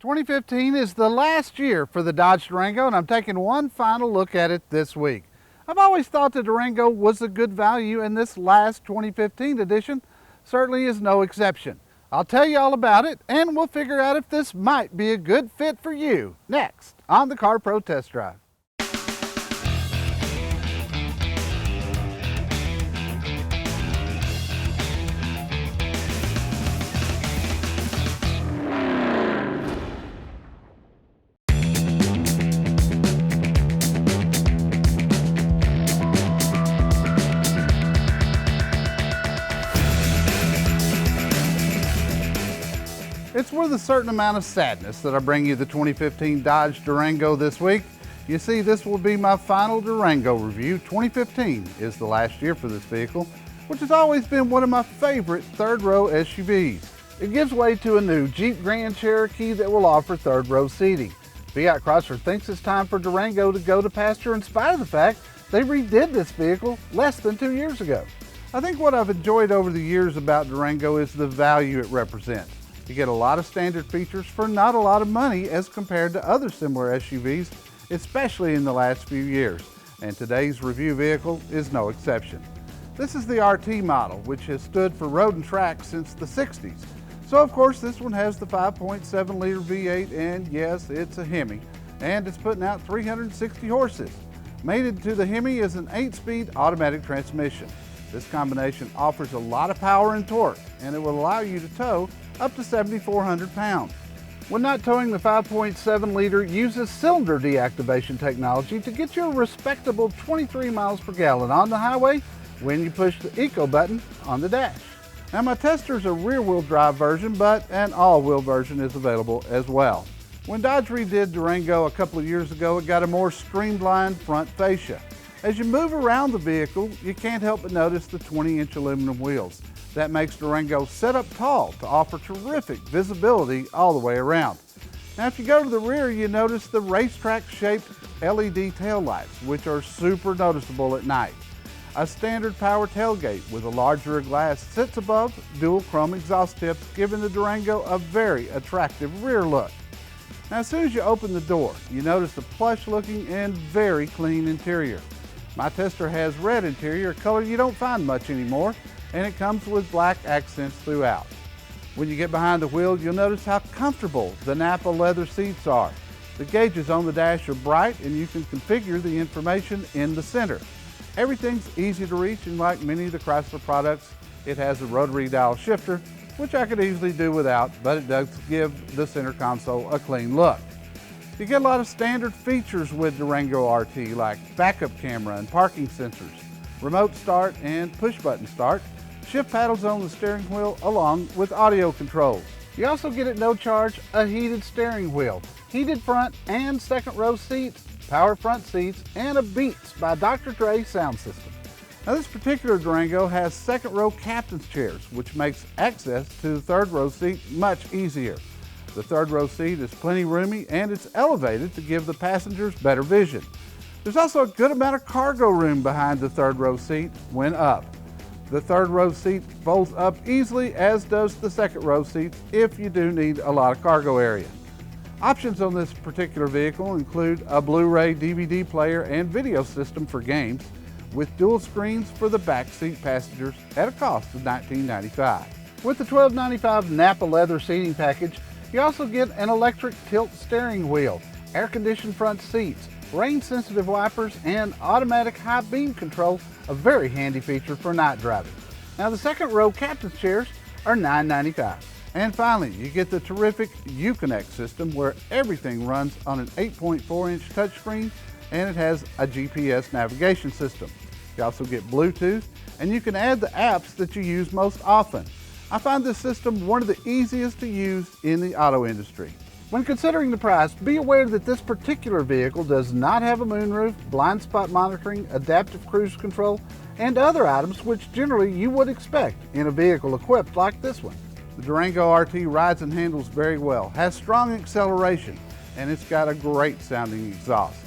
2015 is the last year for the Dodge Durango, and I'm taking one final look at it this week. I've always thought the Durango was a good value, and this last 2015 edition certainly is no exception. I'll tell you all about it, and we'll figure out if this might be a good fit for you next on the Car Pro Test Drive. It's with a certain amount of sadness that I bring you the 2015 Dodge Durango this week. You see, this will be my final Durango review. 2015 is the last year for this vehicle, which has always been one of my favorite third-row SUVs. It gives way to a new Jeep Grand Cherokee that will offer third-row seating. Fiat Chrysler thinks it's time for Durango to go to pasture in spite of the fact they redid this vehicle less than 2 years ago. I think what I've enjoyed over the years about Durango is the value it represents. You get a lot of standard features for not a lot of money as compared to other similar SUVs, especially in the last few years, and today's review vehicle is no exception. This is the RT model, which has stood for road and track since the 60s. So of course this one has the 5.7 liter V8, and yes, it's a Hemi, and it's putting out 360 horses. Mated to the Hemi is an 8-speed automatic transmission. This combination offers a lot of power and torque, and it will allow you to tow up to 7,400 pounds. When not towing, the 5.7 liter uses cylinder deactivation technology to get you a respectable 23 miles per gallon on the highway when you push the Eco button on the dash. Now my tester's a rear-wheel drive version, but an all-wheel version is available as well. When Dodge redid Durango a couple of years ago, it got a more streamlined front fascia. As you move around the vehicle, you can't help but notice the 20-inch aluminum wheels. That makes Durango set up tall to offer terrific visibility all the way around. Now if you go to the rear, you notice the racetrack-shaped LED taillights, which are super noticeable at night. A standard power tailgate with a larger glass sits above dual chrome exhaust tips, giving the Durango a very attractive rear look. Now as soon as you open the door, you notice the plush-looking and very clean interior. My tester has red interior, a color you don't find much anymore, and it comes with black accents throughout. When you get behind the wheel, you'll notice how comfortable the Napa leather seats are. The gauges on the dash are bright, and you can configure the information in the center. Everything's easy to reach, and like many of the Chrysler products, it has a rotary dial shifter, which I could easily do without, but it does give the center console a clean look. You get a lot of standard features with Durango RT, like backup camera and parking sensors, remote start and push button start, shift paddles on the steering wheel along with audio controls. You also get at no charge a heated steering wheel, heated front and second row seats, power front seats, and a Beats by Dr. Dre sound system. Now this particular Durango has second row captain's chairs, which makes access to the third row seat much easier. The third row seat is plenty roomy, and it's elevated to give the passengers better vision. There's also a good amount of cargo room behind the third row seat when up. The third row seat folds up easily, as does the second row seat if you do need a lot of cargo area. Options on this particular vehicle include a Blu-ray DVD player and video system for games, with dual screens for the back seat passengers at a cost of $19.95. With the $12.95 Napa leather seating package, you also get an electric tilt steering wheel, air-conditioned front seats, rain-sensitive wipers, and automatic high beam control, a very handy feature for night driving. Now the second row captain's chairs are $9.95. And finally, you get the terrific Uconnect system, where everything runs on an 8.4-inch touchscreen, and it has a GPS navigation system. You also get Bluetooth, and you can add the apps that you use most often. I find this system one of the easiest to use in the auto industry. When considering the price, be aware that this particular vehicle does not have a moonroof, blind spot monitoring, adaptive cruise control, and other items which generally you would expect in a vehicle equipped like this one. The Durango RT rides and handles very well, has strong acceleration, and it's got a great sounding exhaust.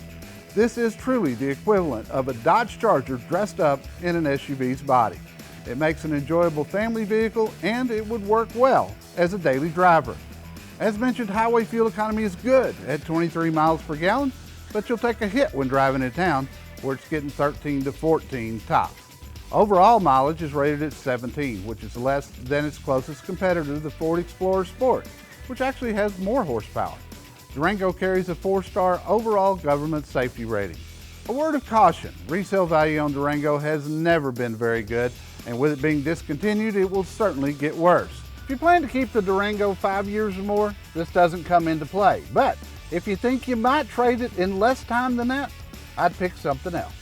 This is truly the equivalent of a Dodge Charger dressed up in an SUV's body. It makes an enjoyable family vehicle, and it would work well as a daily driver. As mentioned, highway fuel economy is good at 23 miles per gallon, but you'll take a hit when driving in town, where it's getting 13 to 14 tops. Overall mileage is rated at 17, which is less than its closest competitor, the Ford Explorer Sport, which actually has more horsepower. Durango carries a 4-star overall government safety rating. A word of caution, resale value on Durango has never been very good, and with it being discontinued, it will certainly get worse. If you plan to keep the Durango 5 years or more, this doesn't come into play. But if you think you might trade it in less time than that, I'd pick something else.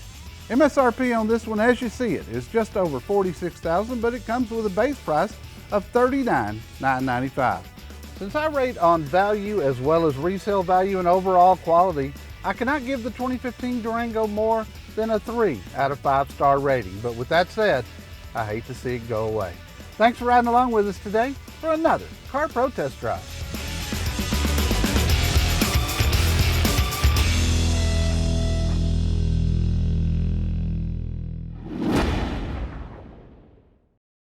MSRP on this one, as you see it, is just over $46,000, but it comes with a base price of $39,995. Since I rate on value as well as resale value and overall quality, I cannot give the 2015 Durango more than a 3 out of 5-star rating. But with that said, I hate to see it go away. Thanks for riding along with us today for another Car Pro Test Drive.